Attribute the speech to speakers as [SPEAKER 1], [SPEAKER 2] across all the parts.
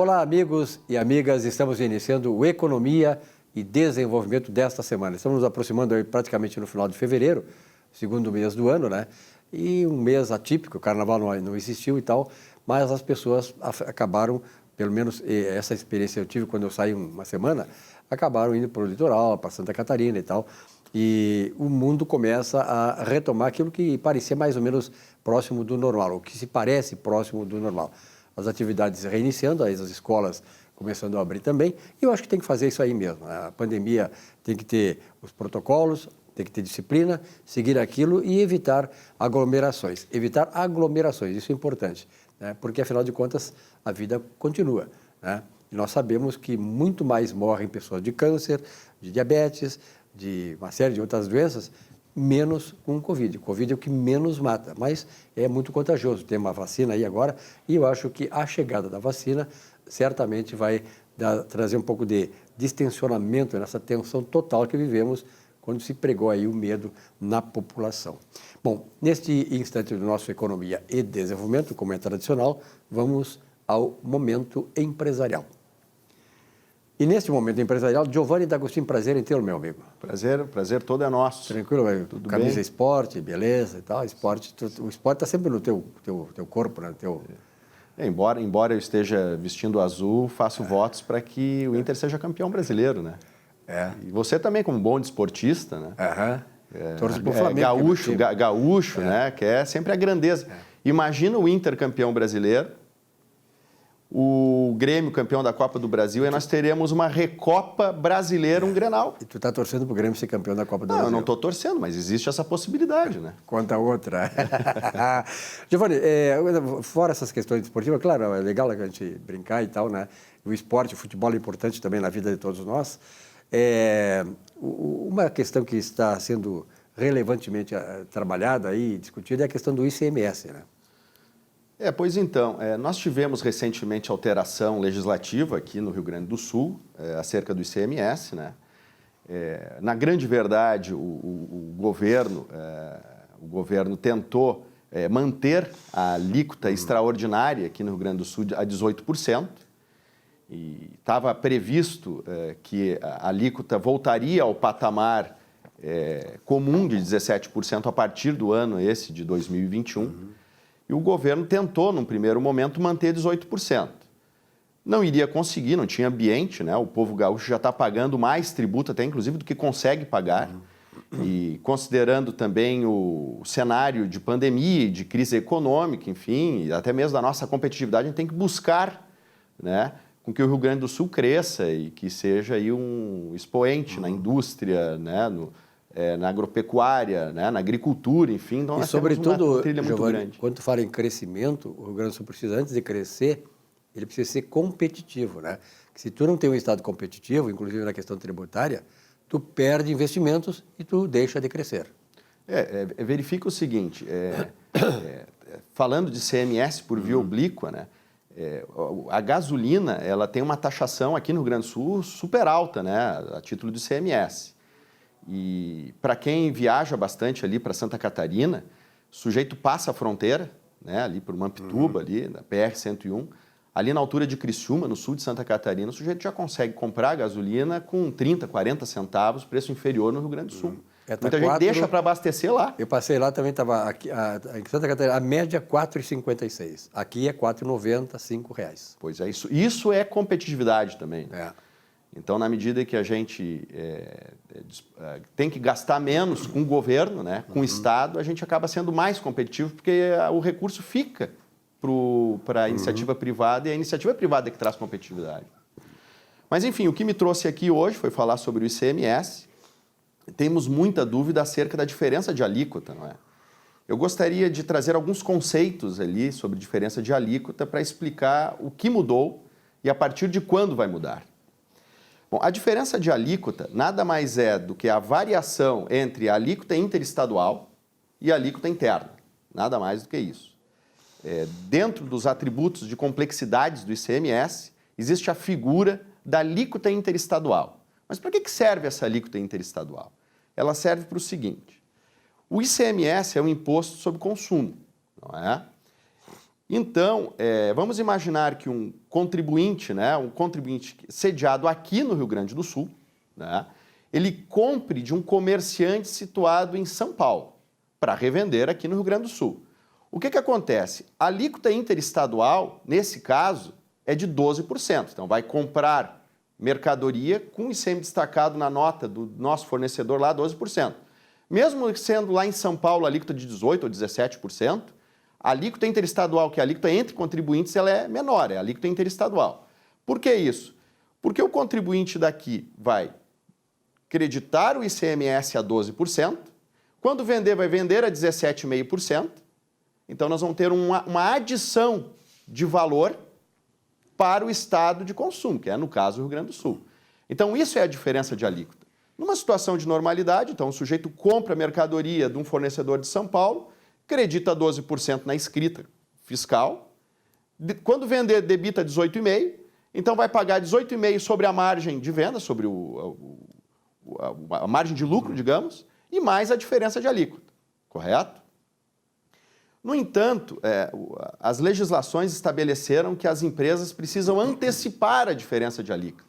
[SPEAKER 1] Olá, amigos e amigas, estamos iniciando o Economia e Desenvolvimento desta semana. Estamos nos aproximando aí praticamente no final de fevereiro, segundo mês do ano, né? E um mês atípico, o carnaval não existiu e tal, mas as pessoas acabaram, pelo menos essa experiência eu tive quando eu saí uma semana, acabaram indo para o litoral, para Santa Catarina e tal, e o mundo começa a retomar aquilo que parecia mais ou menos próximo do normal, o que se parece próximo do normal. As atividades reiniciando, as escolas começando a abrir também, e eu acho que tem que fazer isso aí mesmo. A pandemia tem que ter os protocolos, tem que ter disciplina, seguir aquilo e evitar aglomerações. Evitar aglomerações, isso é importante, né? Porque, afinal de contas, a vida continua, né? E nós sabemos que muito mais morrem pessoas de câncer, de diabetes, de uma série de outras doenças, menos com o Covid. O Covid é o que menos mata, mas é muito contagioso. Tem uma vacina aí agora e eu acho que a chegada da vacina certamente vai trazer um pouco de distensionamento nessa tensão total que vivemos quando se pregou aí o medo na população. Bom, neste instante do nosso Economia e Desenvolvimento, como é tradicional, vamos ao momento empresarial. E neste momento empresarial, Giovanni D'Agostino, prazer em tê-lo, meu amigo.
[SPEAKER 2] Prazer todo é nosso.
[SPEAKER 1] Tranquilo,
[SPEAKER 2] tudo
[SPEAKER 1] camisa
[SPEAKER 2] bem?
[SPEAKER 1] Esporte, beleza e tal, o esporte está sempre no teu corpo, né?
[SPEAKER 2] Embora eu esteja vestindo azul, faço votos para que o Inter seja campeão brasileiro, né? E você também, como bom desportista, né?
[SPEAKER 1] Torce pro Flamengo.
[SPEAKER 2] Gaúcho, né? Que é sempre a grandeza. Imagina o Inter campeão brasileiro, o Grêmio campeão da Copa do Brasil, e nós teremos uma Recopa Brasileira, um Grenal.
[SPEAKER 1] E tu está torcendo para o Grêmio ser campeão da Copa do Brasil?
[SPEAKER 2] Não, eu não estou torcendo, mas existe essa possibilidade, né?
[SPEAKER 1] Quanto a outra. Giovanni, fora essas questões esportivas, claro, é legal a gente brincar e tal, né? O esporte, o futebol é importante também na vida de todos nós. Uma questão que está sendo relevantemente trabalhada e discutida é a questão do ICMS, né?
[SPEAKER 2] Pois então, nós tivemos recentemente alteração legislativa aqui no Rio Grande do Sul, acerca do ICMS, né? Na grande verdade, o governo tentou manter a alíquota extraordinária aqui no Rio Grande do Sul a 18%, e estava previsto que a alíquota voltaria ao patamar comum de 17% a partir do ano esse de 2021, E o governo tentou, num primeiro momento, manter 18%. Não iria conseguir, não tinha ambiente, né? O povo gaúcho já está pagando mais tributo, até inclusive, do que consegue pagar. E considerando também o cenário de pandemia, de crise econômica, enfim, até mesmo da nossa competitividade, a gente tem que buscar, né, com que o Rio Grande do Sul cresça e que seja aí um expoente na indústria, né, na agropecuária, né, na agricultura, enfim. Então,
[SPEAKER 1] e sobretudo,
[SPEAKER 2] uma trilha muito
[SPEAKER 1] Giovanni,
[SPEAKER 2] grande.
[SPEAKER 1] quando tu fala em crescimento, o Rio Grande do Sul precisa, antes de crescer, ele precisa ser competitivo, né? Que se tu não tem um estado competitivo, inclusive na questão tributária, tu perde investimentos e tu deixa de crescer.
[SPEAKER 2] Verifica o seguinte, falando de CMS por via oblíqua, né, a gasolina ela tem uma taxação aqui no Rio Grande do Sul super alta, né, a título de CMS. E para quem viaja bastante ali para Santa Catarina, o sujeito passa a fronteira, né, ali por Mampituba, ali na PR-101, ali na altura de Criciúma, no sul de Santa Catarina, o sujeito já consegue comprar gasolina com 30, 40 centavos, preço inferior no Rio Grande do Sul. Muita gente deixa para abastecer lá.
[SPEAKER 1] Eu passei lá, também estava aqui, em Santa Catarina, a média é 4,56. Aqui é 4,90, R$5.
[SPEAKER 2] Pois é, isso é competitividade também. Então, na medida que a gente tem que gastar menos com o governo, né, com o Estado, a gente acaba sendo mais competitivo, porque o recurso fica para a iniciativa privada, e a iniciativa privada é que traz competitividade. Mas, enfim, o que me trouxe aqui hoje foi falar sobre o ICMS. Temos muita dúvida acerca da diferença de alíquota, não é? Eu gostaria de trazer alguns conceitos ali sobre diferença de alíquota para explicar o que mudou e a partir de quando vai mudar. Bom, a diferença de alíquota nada mais é do que a variação entre a alíquota interestadual e a alíquota interna. Nada mais do que isso. Dentro dos atributos de complexidades do ICMS, existe a figura da alíquota interestadual. Mas para que serve essa alíquota interestadual? Ela serve para o seguinte: o ICMS é um imposto sobre consumo, não é? Então, vamos imaginar que um contribuinte, né, um contribuinte sediado aqui no Rio Grande do Sul, né, ele compre de um comerciante situado em São Paulo para revender aqui no Rio Grande do Sul. O que acontece? A alíquota interestadual, nesse caso, é de 12%. Então, vai comprar mercadoria com ICM destacado na nota do nosso fornecedor lá, 12%. Mesmo sendo lá em São Paulo a alíquota de 18% ou 17%, a alíquota interestadual, que é a alíquota entre contribuintes, ela é menor, é a alíquota interestadual. Por que isso? Porque o contribuinte daqui vai creditar o ICMS a 12%, quando vender, vai vender a 17,5%, então nós vamos ter uma adição de valor para o estado de consumo, que é, no caso, o Rio Grande do Sul. Então, isso é a diferença de alíquota. Numa situação de normalidade, então, o sujeito compra mercadoria de um fornecedor de São Paulo, credita 12% na escrita fiscal, quando vender, debita 18,5%, então vai pagar 18,5% sobre a margem de venda, sobre a margem de lucro, digamos, e mais a diferença de alíquota, correto? No entanto, as legislações estabeleceram que as empresas precisam antecipar a diferença de alíquota.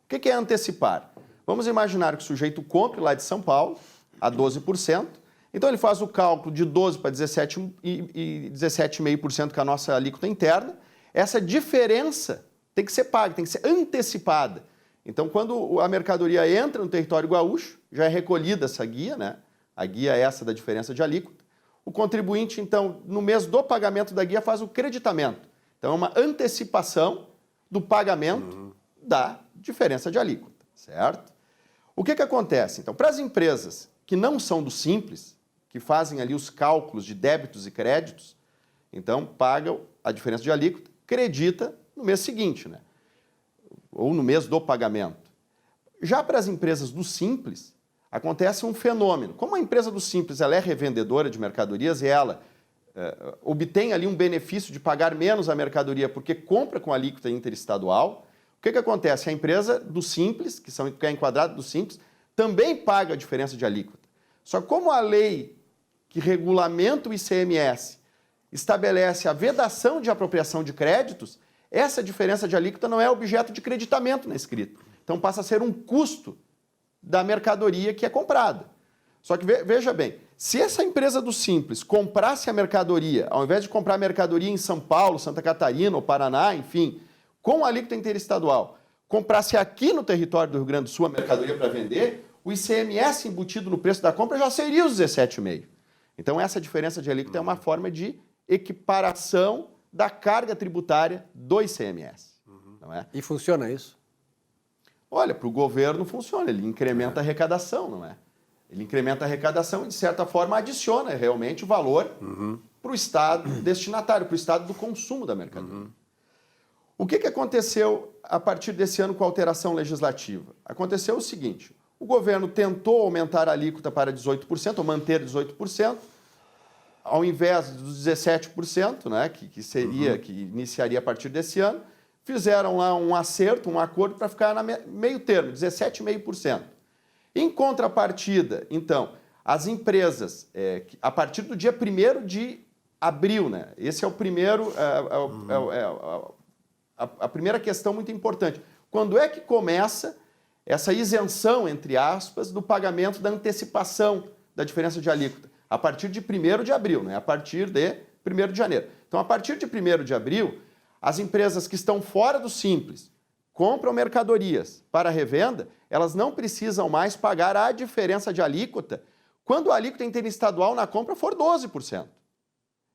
[SPEAKER 2] O que é antecipar? Vamos imaginar que o sujeito compre lá de São Paulo a 12%, então ele faz o cálculo de 12% para 17% e 17,5% que é a nossa alíquota interna. Essa diferença tem que ser paga, tem que ser antecipada. Então, quando a mercadoria entra no território gaúcho, já é recolhida essa guia, né? A guia é essa da diferença de alíquota. O contribuinte, então, no mês do pagamento da guia, faz o creditamento. Então, é uma antecipação do pagamento da diferença de alíquota, certo? O que acontece? Então, para as empresas que não são do Simples, que fazem ali os cálculos de débitos e créditos, então, pagam a diferença de alíquota, credita no mês seguinte, né? Ou no mês do pagamento. Já para as empresas do Simples, acontece um fenômeno. Como a empresa do Simples ela é revendedora de mercadorias e ela obtém ali um benefício de pagar menos a mercadoria porque compra com alíquota interestadual, o que acontece? A empresa do Simples, que é enquadrada do Simples, também paga a diferença de alíquota. Só que como a lei que regulamenta o ICMS estabelece a vedação de apropriação de créditos, essa diferença de alíquota não é objeto de creditamento na escrita. Então passa a ser um custo da mercadoria que é comprada. Só que veja bem, se essa empresa do Simples comprasse a mercadoria, ao invés de comprar a mercadoria em São Paulo, Santa Catarina ou Paraná, enfim, com a alíquota interestadual, comprasse aqui no território do Rio Grande do Sul a mercadoria para vender, o ICMS embutido no preço da compra já seria os 17,5%. Então essa diferença de alíquota é uma forma de equiparação da carga tributária do ICMS. Não é?
[SPEAKER 1] E funciona isso?
[SPEAKER 2] Olha, para o governo funciona, ele incrementa a arrecadação, não é? Ele incrementa a arrecadação e, de certa forma, adiciona realmente o valor para o Estado destinatário, para o Estado do consumo da mercadoria. O que aconteceu a partir desse ano com a alteração legislativa? Aconteceu o seguinte, o governo tentou aumentar a alíquota para 18%, ou manter 18%, ao invés dos 17%, né, que iniciaria a partir desse ano, fizeram lá um acerto, um acordo para ficar na meio termo, 17,5%. Em contrapartida, então, as empresas, a partir do dia 1º de abril, né, esse é o primeiro, a primeira questão muito importante. Quando é que começa essa isenção, entre aspas, do pagamento da antecipação da diferença de alíquota? A partir de 1º de abril, né? A partir de 1º de janeiro. Então, a partir de 1º de abril, as empresas que estão fora do Simples compram mercadorias para revenda, elas não precisam mais pagar a diferença de alíquota quando a alíquota interestadual na compra for 12%.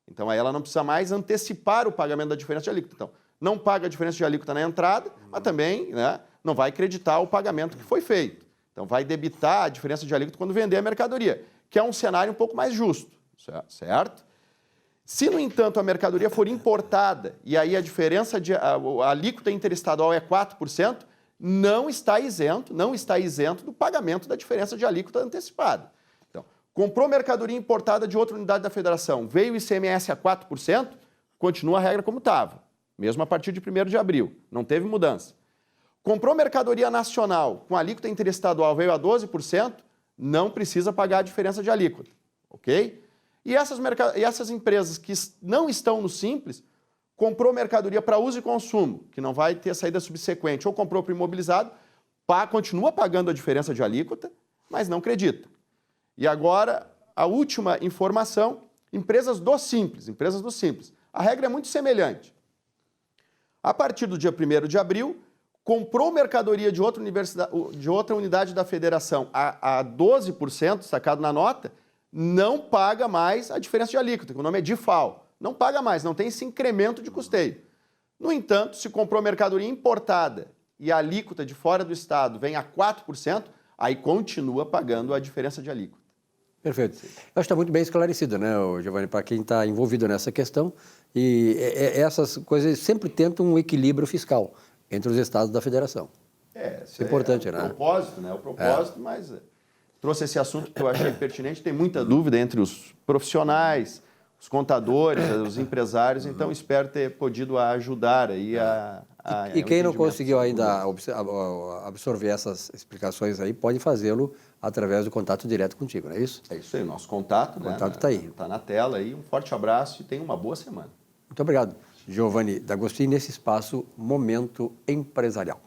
[SPEAKER 2] Então, aí ela não precisa mais antecipar o pagamento da diferença de alíquota. Então, não paga a diferença de alíquota na entrada, mas também, né, não vai acreditar o pagamento que foi feito. Então, vai debitar a diferença de alíquota quando vender a mercadoria, que é um cenário um pouco mais justo, certo? Se, no entanto, a mercadoria for importada e aí a diferença a alíquota interestadual é 4%, não está isento do pagamento da diferença de alíquota antecipada. Então, comprou mercadoria importada de outra unidade da federação, veio o ICMS a 4%, continua a regra como estava, mesmo a partir de 1º de abril, não teve mudança. Comprou mercadoria nacional com alíquota interestadual, veio a 12%, não precisa pagar a diferença de alíquota, ok? E essas empresas que não estão no Simples comprou mercadoria para uso e consumo, que não vai ter saída subsequente, ou comprou para imobilizado, continua pagando a diferença de alíquota, mas não acredita. E agora, a última informação, empresas do Simples. A regra é muito semelhante. A partir do dia 1º de abril, comprou mercadoria de outra unidade da federação a 12%, sacado na nota, não paga mais a diferença de alíquota, que o nome é DIFAL. Não paga mais, não tem esse incremento de custeio. No entanto, se comprou mercadoria importada e a alíquota de fora do estado vem a 4%, aí continua pagando a diferença de alíquota.
[SPEAKER 1] Perfeito. Eu acho que está muito bem esclarecido, né, Giovanni, para quem está envolvido nessa questão. E essas coisas sempre tentam um equilíbrio fiscal entre os estados da federação. Isso é importante, né?
[SPEAKER 2] O propósito, mas trouxe esse assunto que eu achei pertinente. Tem muita dúvida entre os profissionais, os contadores, os empresários, então espero ter podido ajudar aí
[SPEAKER 1] E quem não conseguiu ainda absorver essas explicações aí, pode fazê-lo através do contato direto contigo, não é isso?
[SPEAKER 2] É isso aí, nosso contato. O
[SPEAKER 1] contato está aí.
[SPEAKER 2] Está na tela aí. Um forte abraço e tenha uma boa semana.
[SPEAKER 1] Muito obrigado, Giovanni D'Agostini, nesse espaço Momento Empresarial.